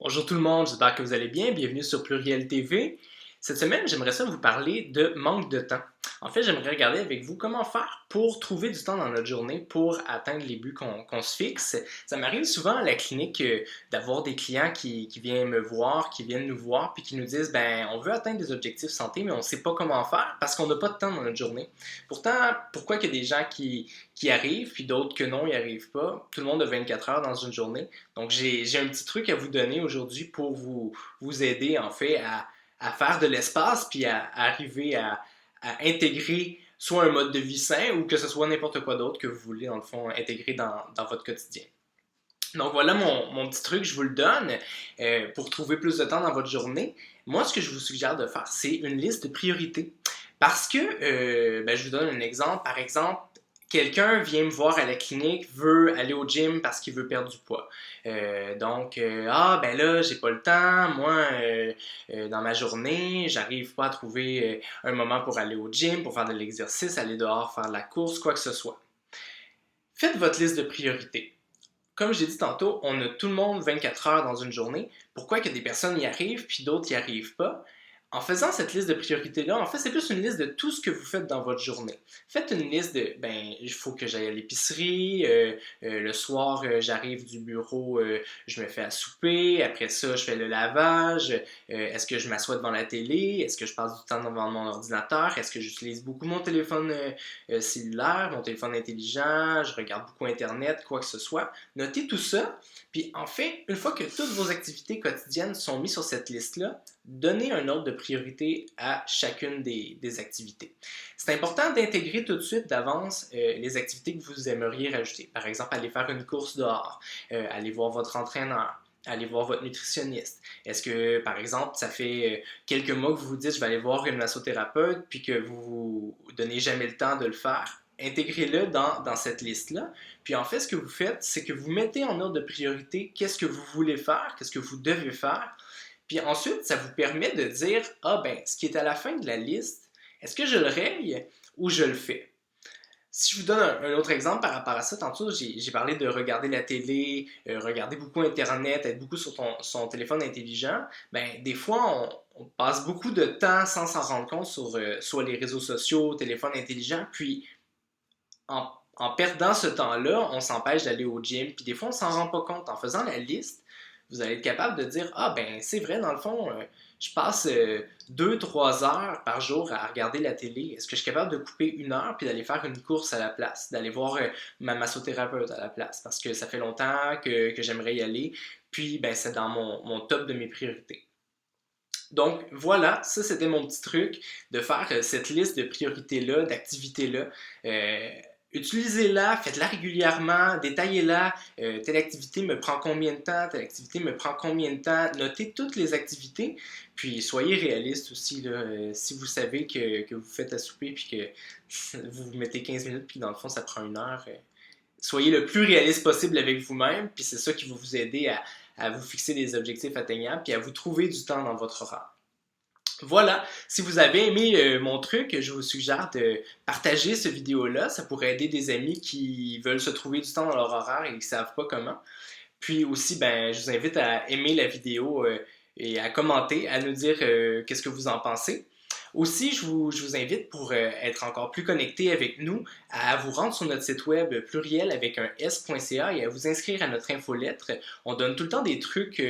Bonjour tout le monde, j'espère que vous allez bien. Bienvenue sur Pluriel TV. Cette semaine, j'aimerais ça vous parler de manque de temps. En fait, j'aimerais regarder avec vous comment faire pour trouver du temps dans notre journée pour atteindre les buts qu'on se fixe. Ça m'arrive souvent à la clinique d'avoir des clients qui viennent me voir, qui viennent nous voir, puis qui nous disent, ben, on veut atteindre des objectifs santé, mais on ne sait pas comment faire parce qu'on n'a pas de temps dans notre journée. Pourtant, pourquoi qu'il y a des gens qui arrivent, puis d'autres que non, ils n'y arrivent pas? Tout le monde a 24 heures dans une journée. Donc, j'ai un petit truc à vous donner aujourd'hui pour vous aider, en fait, à faire de l'espace, puis à arriver à intégrer soit un mode de vie sain ou que ce soit n'importe quoi d'autre que vous voulez, dans le fond, intégrer dans votre quotidien. Donc voilà mon petit truc, je vous le donne pour trouver plus de temps dans votre journée. Moi, ce que je vous suggère de faire, c'est une liste de priorités. Parce que, ben, je vous donne un exemple. Par exemple, quelqu'un vient me voir à la clinique, veut aller au gym parce qu'il veut perdre du poids. Ben là, j'ai pas le temps. Moi, dans ma journée, j'arrive pas à trouver un moment pour aller au gym, pour faire de l'exercice, aller dehors, faire de la course, quoi que ce soit. Faites votre liste de priorités. Comme j'ai dit tantôt, on a tout le monde 24 heures dans une journée. Pourquoi que des personnes y arrivent puis d'autres y arrivent pas? En faisant cette liste de priorités-là, en fait, c'est plus une liste de tout ce que vous faites dans votre journée. Faites une liste de, ben, il faut que j'aille à l'épicerie, le soir, j'arrive du bureau, je me fais à souper, après ça, je fais le lavage, est-ce que je m'assois devant la télé, est-ce que je passe du temps devant mon ordinateur, est-ce que j'utilise beaucoup mon téléphone cellulaire, mon téléphone intelligent, je regarde beaucoup Internet, quoi que ce soit. Notez tout ça, puis en fait, une fois que toutes vos activités quotidiennes sont mises sur cette liste-là, donnez un ordre de priorité à chacune des activités. C'est important d'intégrer tout de suite d'avance les activités que vous aimeriez rajouter. Par exemple, aller faire une course dehors, aller voir votre entraîneur, aller voir votre nutritionniste. Est-ce que, par exemple, ça fait quelques mois que vous vous dites je vais aller voir une massothérapeute puis que vous vous donnez jamais le temps de le faire? Intégrez-le dans cette liste-là. Puis en fait, ce que vous faites, c'est que vous mettez en ordre de priorité qu'est-ce que vous voulez faire, qu'est-ce que vous devez faire. Puis ensuite, ça vous permet de dire, ah ben, ce qui est à la fin de la liste, est-ce que je le raye ou je le fais? Si je vous donne un autre exemple par rapport à ça, tantôt j'ai parlé de regarder la télé, regarder beaucoup Internet, être beaucoup sur son téléphone intelligent. Ben, des fois, on passe beaucoup de temps sans s'en rendre compte sur soit les réseaux sociaux, téléphone intelligent, puis en perdant ce temps-là, on s'empêche d'aller au gym, puis des fois, on s'en rend pas compte. En faisant la liste, vous allez être capable de dire, ah ben c'est vrai, dans le fond, je passe 2-3 heures par jour à regarder la télé. Est-ce que je suis capable de couper une heure puis d'aller faire une course à la place, d'aller voir ma massothérapeute à la place, parce que ça fait longtemps que j'aimerais y aller, puis ben c'est dans mon top de mes priorités. Donc voilà, ça c'était mon petit truc de faire cette liste de priorités-là, d'activités-là. Euh, Utilisez-la, faites-la régulièrement, détaillez-la. Telle activité me prend combien de temps, telle activité me prend combien de temps. Notez toutes les activités, puis soyez réaliste aussi. Là, si vous savez que vous faites à souper puis que vous vous mettez 15 minutes puis dans le fond ça prend une heure, soyez le plus réaliste possible avec vous-même, puis c'est ça qui va vous aider à vous fixer des objectifs atteignables puis à vous trouver du temps dans votre horaire. Voilà, si vous avez aimé mon truc, je vous suggère de partager cette vidéo-là. Ça pourrait aider des amis qui veulent se trouver du temps dans leur horaire et qui ne savent pas comment. Puis aussi, ben, je vous invite à aimer la vidéo et à commenter, à nous dire qu'est-ce que vous en pensez. Aussi, je vous invite pour être encore plus connecté avec nous à vous rendre sur notre site web pluriel avec un s.ca et à vous inscrire à notre infolettre. On donne tout le temps des trucs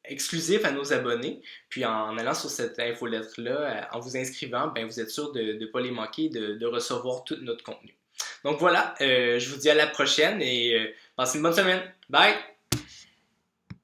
exclusifs à nos abonnés. Puis en allant sur cette infolettre-là, en vous inscrivant, ben, vous êtes sûr de ne pas les manquer, de recevoir tout notre contenu. Donc voilà, je vous dis à la prochaine et passez une bonne semaine. Bye!